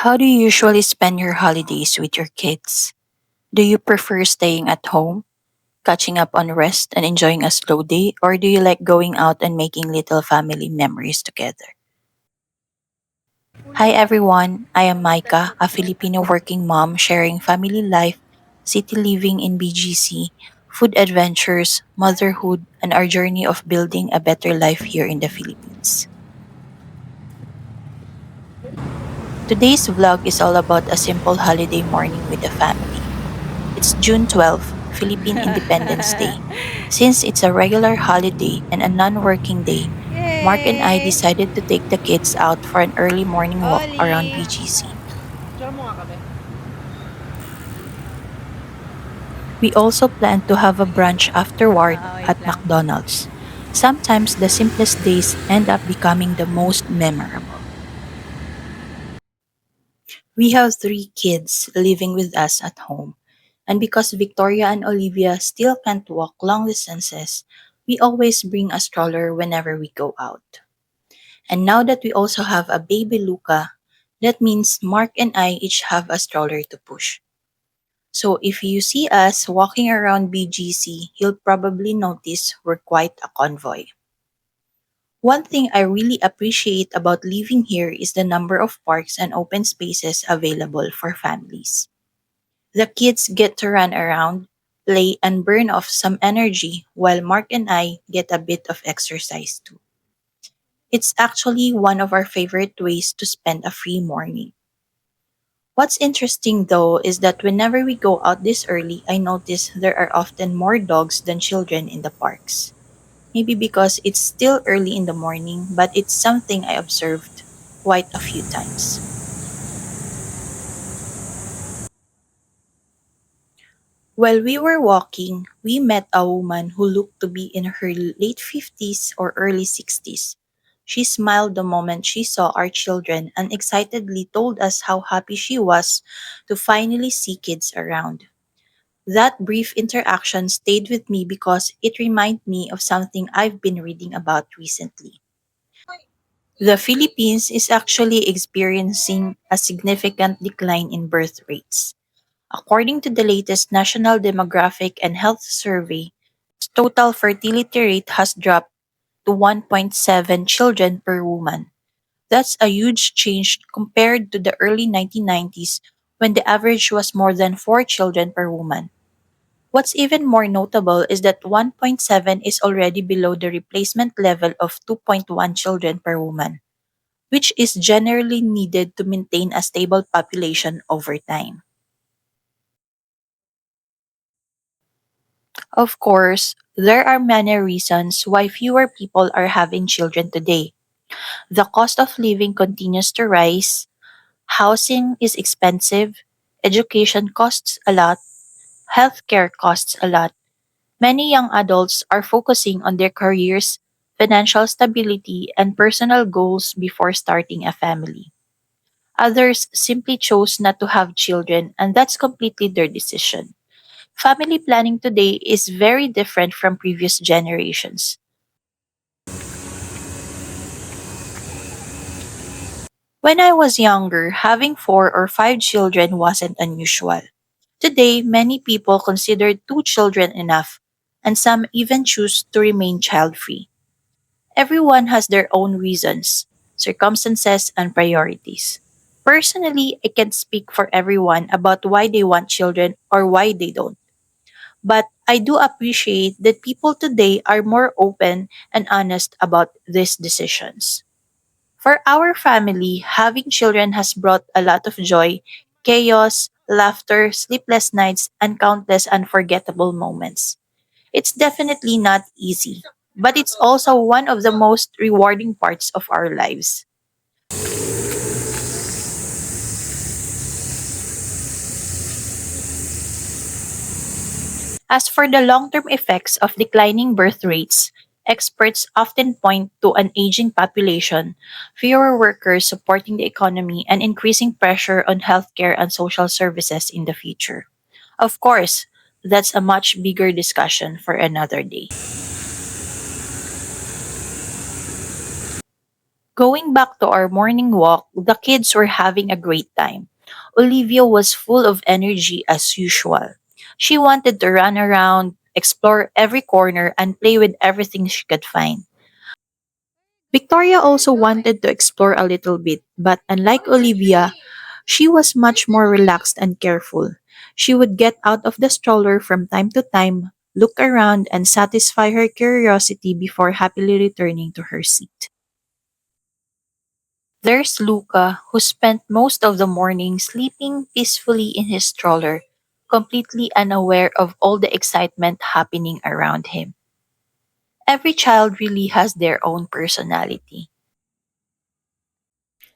How do you usually spend your holidays with your kids? Do you prefer staying at home, catching up on rest, and enjoying a slow day, or do you like going out and making little family memories together? Hi everyone, I am Maika, a Filipino working mom sharing family life, city living in BGC, food adventures, motherhood, and our journey of building a better life here in the Philippines. Today's vlog is all about a simple holiday morning with the family. It's June 12th, Philippine Independence Day. Since it's a regular holiday and a non working day, Mark and I Yay! decided to take the kids out for an early morning walk around Oli! BGC. Diyan mo nga kami. We also planned to have a brunch afterward Wait at lang. McDonald's. Sometimes the simplest days end up becoming the most memorable. We have three kids living with us at home, and because Victoria and Olivia still can't walk long distances, we always bring a stroller whenever we go out. And now that we also have a baby Luca, that means Mark and I each have a stroller to push. So if you see us walking around BGC, you'll probably notice we're quite a convoy. One thing I really appreciate about living here is the number of parks and open spaces available for families. The kids get to run around, play, and burn off some energy while Mark and I get a bit of exercise too. It's actually one of our favorite ways to spend a free morning. What's interesting though is that whenever we go out this early, I notice there are often more dogs than children in the parks. Maybe because it's still early in the morning, but it's something I observed quite a few times. While we were walking, we met a woman who looked to be in her late 50s or early 60s. She smiled the moment she saw our children and excitedly told us how happy she was to finally see kids around. That brief interaction stayed with me because it reminded me of something I've been reading about recently. The Philippines is actually experiencing a significant decline in birth rates. According to the latest National Demographic and Health Survey, total fertility rate has dropped to 1.7 children per woman. That's a huge change compared to the early 1990s when the average was more than 4 children per woman. What's even more notable is that 1.7 is already below the replacement level of 2.1 children per woman, which is generally needed to maintain a stable population over time. Of course, there are many reasons why fewer people are having children today. The cost of living continues to rise, housing is expensive, education costs a lot, healthcare costs a lot. Many young adults are focusing on their careers, financial stability, and personal goals before starting a family. Others simply chose not to have children, and that's completely their decision. Family planning today is very different from previous generations. When I was younger, having 4 or 5 children wasn't unusual. Today, many people consider 2 children enough, and some even choose to remain child free. Everyone has their own reasons, circumstances, and priorities. Personally, I can't speak for everyone about why they want children or why they don't. But I do appreciate that people today are more open and honest about these decisions. For our family, having children has brought a lot of joy, chaos, laughter, sleepless nights, and countless unforgettable moments. It's definitely not easy, but it's also one of the most rewarding parts of our lives. As for the long term effects of declining birth rates, experts often point to an aging population, fewer workers supporting the economy, and increasing pressure on healthcare and social services in the future. Of course, that's a much bigger discussion for another day. Going back to our morning walk, the kids were having a great time. Olivia was full of energy as usual. She wanted to run around, explore every corner, and play with everything she could find. Victoria also wanted to explore a little bit, but unlike Olivia, she was much more relaxed and careful. She would get out of the stroller from time to time, look around, and satisfy her curiosity before happily returning to her seat. There's Luca, who spent most of the morning sleeping peacefully in his stroller, completely unaware of all the excitement happening around him. Every child really has their own personality.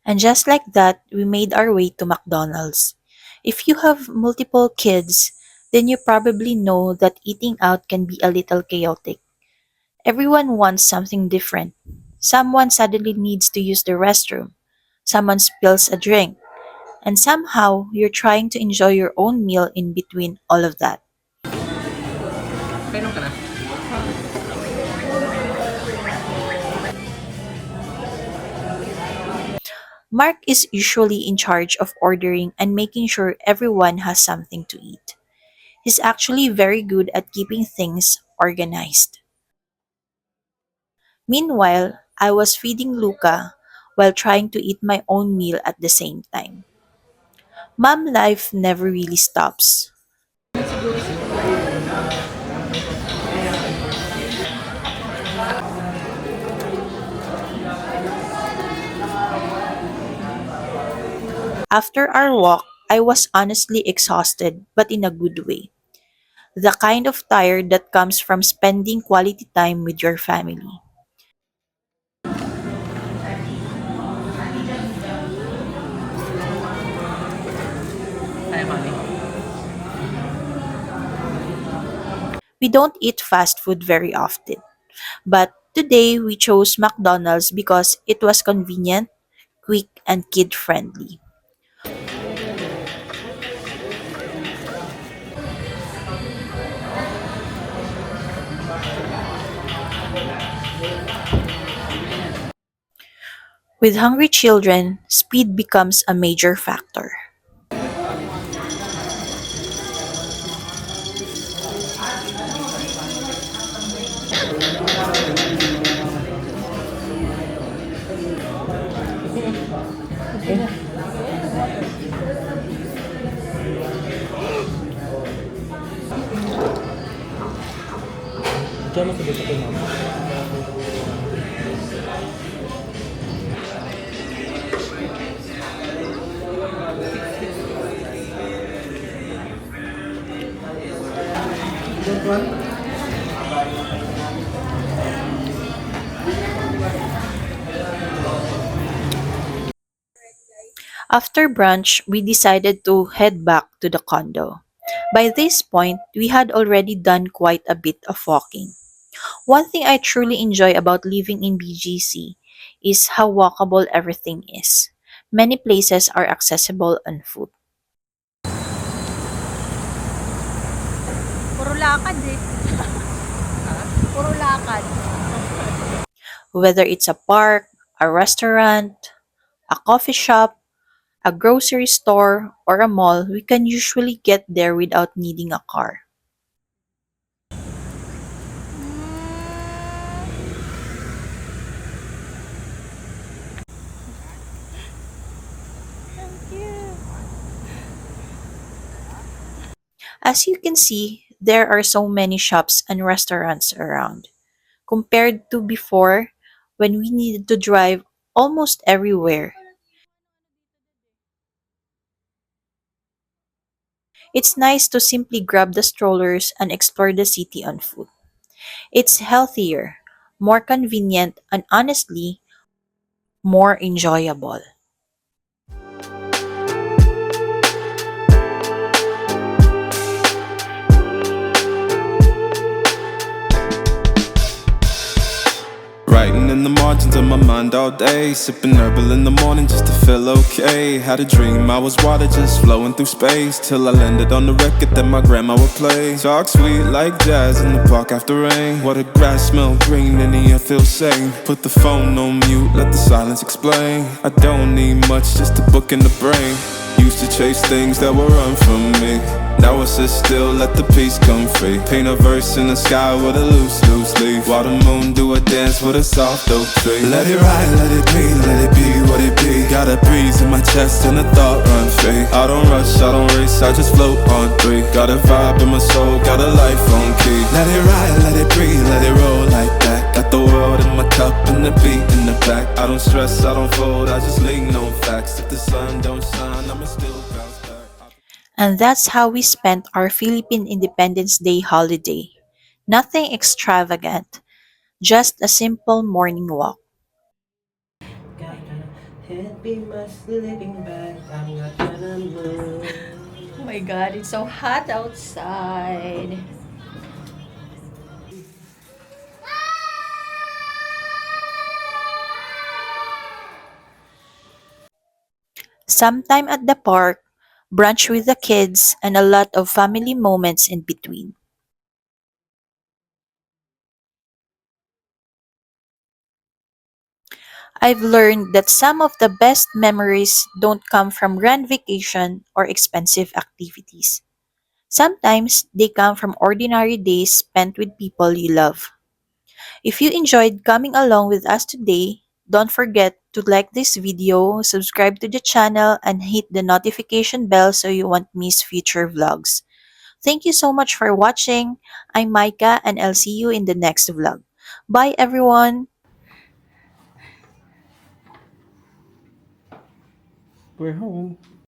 And just like that, we made our way to McDonald's. If you have multiple kids, then you probably know that eating out can be a little chaotic. Everyone wants something different. Someone suddenly needs to use the restroom. Someone spills a drink. And somehow, you're trying to enjoy your own meal in between all of that. Kainom ka na? Mark is usually in charge of ordering and making sure everyone has something to eat. He's actually very good at keeping things organized. Meanwhile, I was feeding Luca while trying to eat my own meal at the same time. Mom life never really stops. After our walk, I was honestly exhausted, but in a good way. The kind of tired that comes from spending quality time with your family. Kaya mami. We don't eat fast food very often, but today we chose McDonald's because it was convenient, quick, and kid friendly. With hungry children, speed becomes a major factor. Diyan mo sabi sa kay mama. After brunch, we decided to head back to the condo. By this point, we had already done quite a bit of walking. One thing I truly enjoy about living in BGC is how walkable everything is. Many places are accessible on foot. Puro lakad eh. Puro lakad. Whether it's a park, a restaurant, a coffee shop, a grocery store, or a mall, we can usually get there without needing a car. Thank you. As you can see, there are so many shops and restaurants around. Compared to before, when we needed to drive almost everywhere, it's nice to simply grab the strollers and explore the city on foot. It's healthier, more convenient, and honestly, more enjoyable. Writing in the margins of my mind mind all day. Sipping herbal in the morning just to feel okay. Had a dream I was water just flowing through space. Till I landed on the record that my grandma would play. Talk sweet like jazz in the park after rain. What the grass smell green and the air feels sane. Put the phone on mute, let the silence explain. I don't need much, just a book in the brain. Used to chase things that would run from me. Now I sit still, let the peace come free. Paint a verse in the sky with a loose leaf. While the moon do a dance with a soft oak tree. Let it ride, let it be, let it be what it be. Got a breeze in my chest and a thought run free. I don't rush, I don't race, I just float on three. Got a vibe in my soul, got a life on key. Let it ride, let it breathe, let it roll like that. Got the world in my cup and the beat in the back. I don't stress, I don't fold, I just lean on facts. If the sun don't shine, I'ma still bounce back. And that's how we spent our Philippine Independence Day holiday. Nothing extravagant, just a simple morning walk. Happy mas living bad, I'm not gonna move. Oh my God, it's so hot outside. Sometime at the park, brunch with the kids, and a lot of family moments in between. I've learned that some of the best memories don't come from grand vacation or expensive activities. Sometimes they come from ordinary days spent with people you love. If you enjoyed coming along with us today, don't forget to like this video, subscribe to the channel, and hit the notification bell so you won't miss future vlogs. Thank you so much for watching. I'm Micah and I'll see you in the next vlog. Bye everyone! We're home.